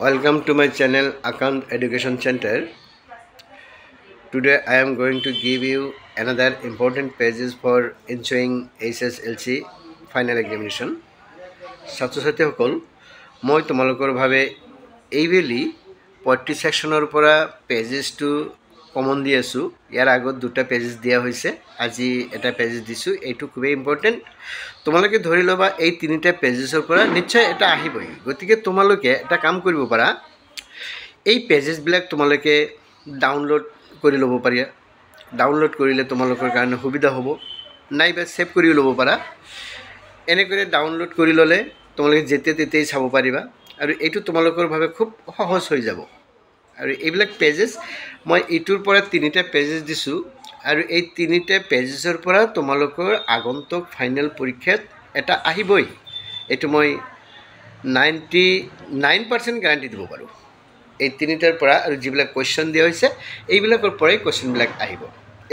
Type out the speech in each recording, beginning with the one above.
Welcome to my channel Akant Education Center. Today I am going to give you another important pages for ensuring SSLC final examination. ছাত্ৰছাত্ৰী সকল মই তোমালোকৰ ভাবে এইবেলি 40 সেকশনৰ পৰা পেজেছটো common দি আছো ইয়াৰ আগত দুটা পেজেছ দিয়া হৈছে আজি এটা পেজ দিছো এইটো খুব ইম্পৰ্টেন্ট তোমালোকে ধৰি লবা এই তিনিটা পেজেছৰ পৰা নিশ্চয় এটা আহিবই গতিকে তোমালোকে এটা কাম কৰিব পাৰা এই পেজেছ বিলাক তোমালোকে ডাউনলোড কৰি লব পাৰিয়া ডাউনলোড কৰিলে তোমালোকৰ কাৰণে সুবিধা হ'ব নাইবা সেভ কৰি লব পাৰা এনে কৰি ডাউনলোড কৰি ললে তোমালোকে যেতে তেতেই চাব পাৰিবা আৰু এইটো তোমালোকৰ ভাবে খুব সহজ হৈ যাব আৰু এইবিলাক পেজেছ মই ইটোৰ পৰা তিনিটা পেজেছ দিছো আৰু এই তিনিটা পেজেছৰ পৰা তোমালোকৰ আগন্তুক ফাইনেল পৰীক্ষাত এটা আহিবই এটো মই 99% গ্যাৰান্টি দিব পাৰো এই তিনিটাৰ পৰা আৰু যিবিলাক কোৱেশ্চন দিয়া হৈছে এইবিলাকৰ পৰাই কোৱেশ্চন বিলাক আহিব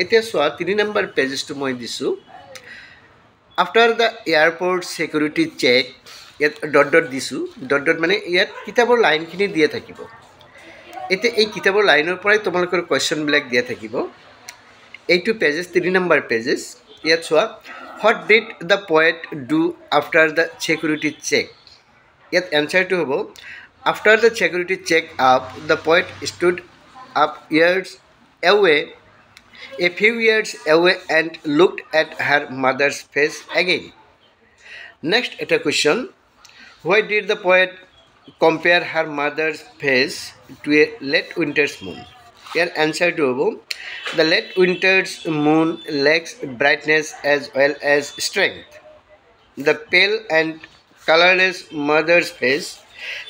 এতিয়া সোৱা 3 নম্বৰ পেজটো মই দিছো after the airport security check yet dot disu dot mane yet kitabor line khini dia thakibo ete ei kitabor line or porai tomalokor question black dia thakibo 82 pages 3 number pages yet soa what did the poet do after the security check yet answer to hobo after the security check up the poet stood up years away a few years away and looked at her mother's face again. Next, at a question, why did the poet compare her mother's face to a late winter's moon? Your answer to the late winter's moon lacks brightness as well as strength. The pale and colorless mother's face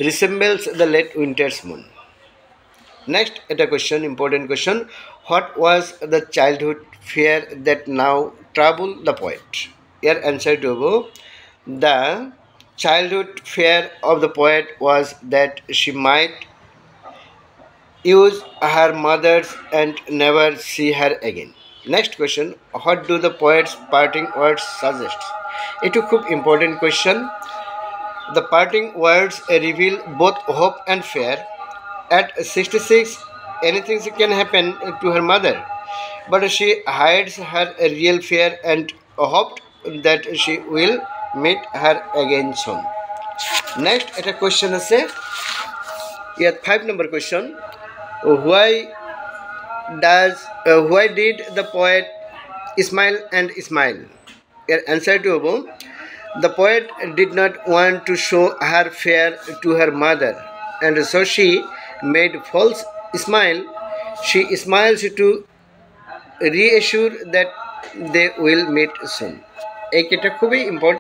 resembles the late winter's moon. Next, at a question, important question. What was the childhood fear that now troubled the poet? Your answer to the childhood fear of the poet was that she might use her mother's and never see her again. Next question. What do the poet's parting words suggest? It is a very important question. The parting words reveal both hope and fear. At 66, anything can happen to her mother, but she hides her real fear and hoped that she will meet her again soon. Next, at a question is yet 5 number question. Why did the poet smile and smile? Your answer to the poet did not want to show her fear to her mother, and so she made false smile. She smiles to reassure that they will meet soon. Ek eta খুবই important